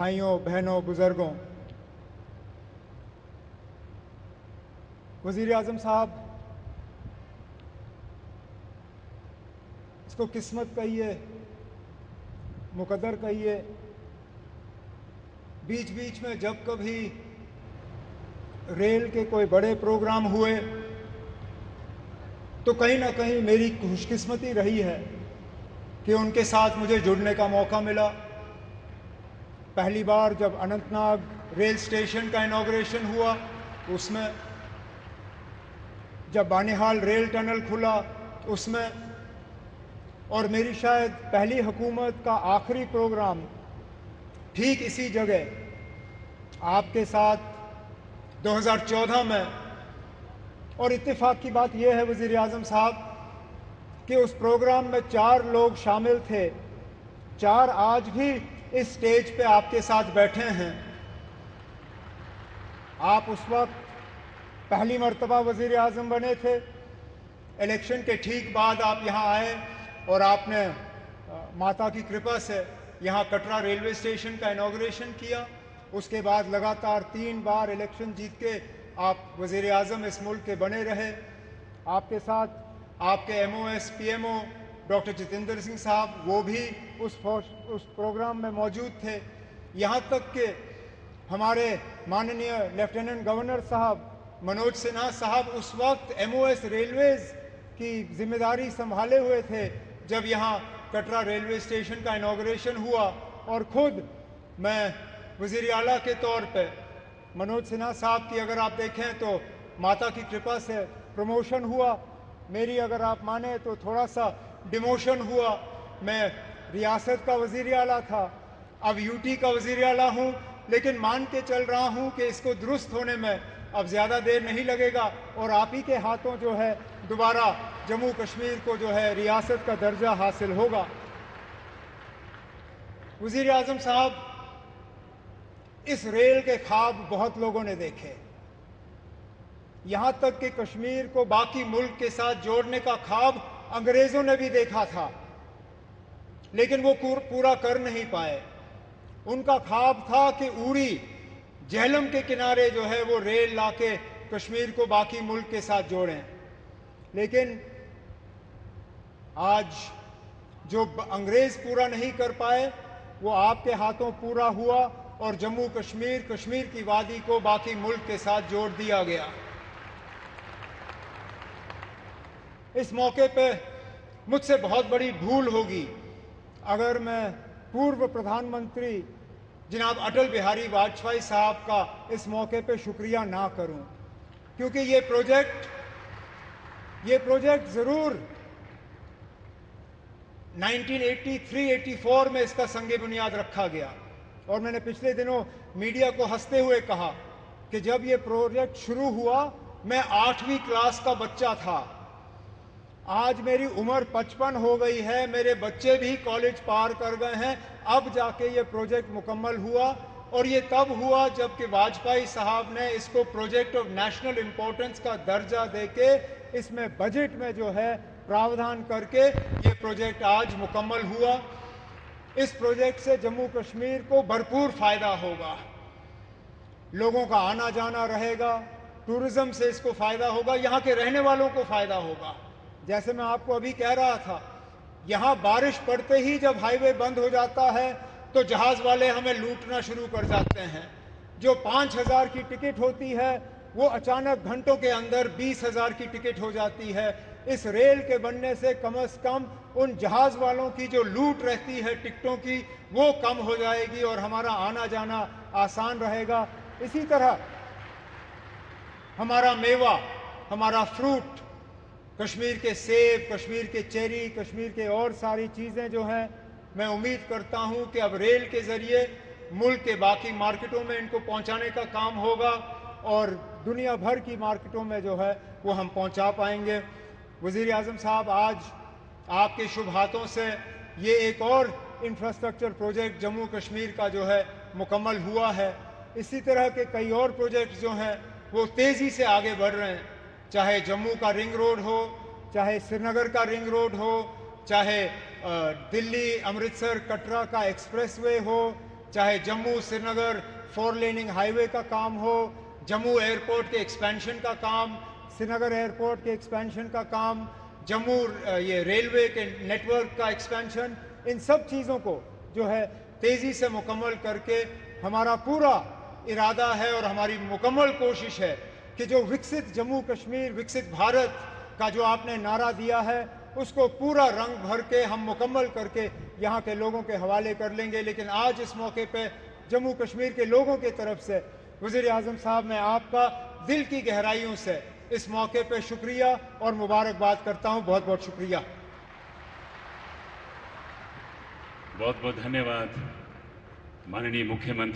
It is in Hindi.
भाइयों बहनों बुजुर्गों, वज़ीर आज़म साहब, इसको किस्मत कहिए, मुकद्दर कहिए, बीच बीच में जब कभी रेल के कोई बड़े प्रोग्राम हुए तो कहीं ना कहीं मेरी खुशकिस्मती रही है कि उनके साथ मुझे जुड़ने का मौका मिला। पहली बार जब अनंतनाग रेल स्टेशन का इनॉग्रेशन हुआ उसमें, जब बानिहाल रेल टनल खुला उसमें, और मेरी शायद पहली हुकूमत का आखिरी प्रोग्राम ठीक इसी जगह आपके साथ 2014 में। और इत्तेफाक की बात यह है वज़ीर आज़म साहब कि उस प्रोग्राम में 4 लोग शामिल थे, 4 आज भी इस स्टेज पे आपके साथ बैठे हैं। आप उस वक्त पहली मर्तबा वज़ीर आज़म बने थे। इलेक्शन के ठीक बाद आप यहाँ आए और आपने माता की कृपा से यहाँ कटरा रेलवे स्टेशन का इनॉग्रेशन किया। उसके बाद लगातार 3 बार इलेक्शन जीत के आप वज़ीर आज़म इस मुल्क के बने रहे। आपके साथ आपके MOS PMO doctor Jitendra Singh साहब, वो भी उस प्रोग्राम में मौजूद थे। यहाँ तक कि हमारे माननीय लेफ्टिनेंट गवर्नर साहब मनोज सिन्हा साहब उस वक्त MOS रेलवेज़ की जिम्मेदारी संभाले हुए थे जब यहाँ कटरा रेलवे स्टेशन का इनॉग्रेशन हुआ। और ख़ुद मैं वज़ीर आला के तौर पे मनोज सिन्हा साहब की अगर आप देखें तो माता की कृपा से प्रमोशन हुआ, मेरी अगर आप माने तो थोड़ा सा डिमोशन हुआ। मैं रियासत का वज़ीर आला था, अब UT का वज़ीर आला हूँ, लेकिन मान के चल रहा हूँ कि इसको दुरुस्त होने में अब ज़्यादा देर नहीं लगेगा और आप ही के हाथों जो है दोबारा जम्मू कश्मीर को जो है रियासत का दर्जा हासिल होगा। वज़ीर आज़म साहब, इस रेल के ख्वाब बहुत लोगों ने देखे, यहाँ तक कि कश्मीर को बाकी मुल्क के साथ जोड़ने का ख्वाब अंग्रेज़ों ने भी देखा था, लेकिन वो पूरा कर नहीं पाए। उनका ख्वाब था कि उड़ी झेलम के किनारे जो है वो रेल लाके कश्मीर को बाकी मुल्क के साथ जोड़ें, लेकिन आज जो अंग्रेज़ पूरा नहीं कर पाए वो आपके हाथों पूरा हुआ और जम्मू कश्मीर, कश्मीर की वादी को बाकी मुल्क के साथ जोड़ दिया गया। इस मौके पे मुझसे बहुत बड़ी भूल होगी अगर मैं पूर्व प्रधानमंत्री जनाब अटल बिहारी वाजपेयी साहब का इस मौके पे शुक्रिया ना करूं, क्योंकि ये प्रोजेक्ट ज़रूर 1983-84 में इसका संगे बुनियाद रखा गया। और मैंने पिछले दिनों मीडिया को हंसते हुए कहा कि जब ये प्रोजेक्ट शुरू हुआ मैं 8वीं क्लास का बच्चा था। आज मेरी उम्र 55 हो गई है, मेरे बच्चे भी कॉलेज पार कर गए हैं, अब जाके ये प्रोजेक्ट मुकम्मल हुआ। और ये तब हुआ जबकि वाजपेयी साहब ने इसको प्रोजेक्ट ऑफ नेशनल इम्पोर्टेंस का दर्जा देके इसमें बजट में जो है प्रावधान करके ये प्रोजेक्ट आज मुकम्मल हुआ। इस प्रोजेक्ट से जम्मू कश्मीर को भरपूर फ़ायदा होगा, लोगों का आना जाना रहेगा, टूरिज़्म से इसको फ़ायदा होगा, यहाँ के रहने वालों को फ़ायदा होगा। जैसे मैं आपको अभी कह रहा था, यहाँ बारिश पड़ते ही जब हाईवे बंद हो जाता है तो जहाज़ वाले हमें लूटना शुरू कर जाते हैं। जो 5,000 की टिकट होती है वो अचानक घंटों के अंदर 20,000 की टिकट हो जाती है। इस रेल के बनने से कम उन जहाज़ वालों की जो लूट रहती है टिकटों की वो कम हो जाएगी और हमारा आना जाना आसान रहेगा। इसी तरह हमारा मेवा, हमारा फ्रूट, कश्मीर के सेब, कश्मीर के चेरी, कश्मीर के और सारी चीज़ें जो हैं, मैं उम्मीद करता हूं कि अब रेल के ज़रिए मुल्क के बाकी मार्केटों में इनको पहुंचाने का काम होगा और दुनिया भर की मार्केटों में जो है वो हम पहुंचा पाएंगे। वज़ीर आज़म साहब, आज आपके शुभ हाथों से ये एक और इंफ्रास्ट्रक्चर प्रोजेक्ट जम्मू कश्मीर का जो है मुकम्मल हुआ है। इसी तरह के कई और प्रोजेक्ट्स जो हैं वो तेज़ी से आगे बढ़ रहे हैं, चाहे जम्मू का रिंग रोड हो, चाहे श्रीनगर का रिंग रोड हो, चाहे दिल्ली अमृतसर कटरा का एक्सप्रेसवे हो, चाहे जम्मू श्रीनगर 4 लेनिंग हाईवे का काम हो, जम्मू एयरपोर्ट के एक्सपेंशन का काम, श्रीनगर एयरपोर्ट के एक्सपेंशन का काम, जम्मू ये रेलवे के नेटवर्क का एक्सपेंशन, इन सब चीज़ों को जो है तेज़ी से मुकम्मल करके हमारा पूरा इरादा है और हमारी मुकम्मल कोशिश है कि जो विकसित जम्मू कश्मीर, विकसित भारत का जो आपने नारा दिया है, उसको पूरा रंग भर के हम मुकम्मल करके यहाँ के लोगों के हवाले कर लेंगे। लेकिन आज इस मौके पे जम्मू कश्मीर के लोगों की तरफ से वज़ीर-ए-आज़म साहब, मैं आपका दिल की गहराइयों से इस मौके पे शुक्रिया और मुबारकबाद करता हूँ। बहुत बहुत शुक्रिया। बहुत बहुत धन्यवाद माननीय मुख्यमंत्री।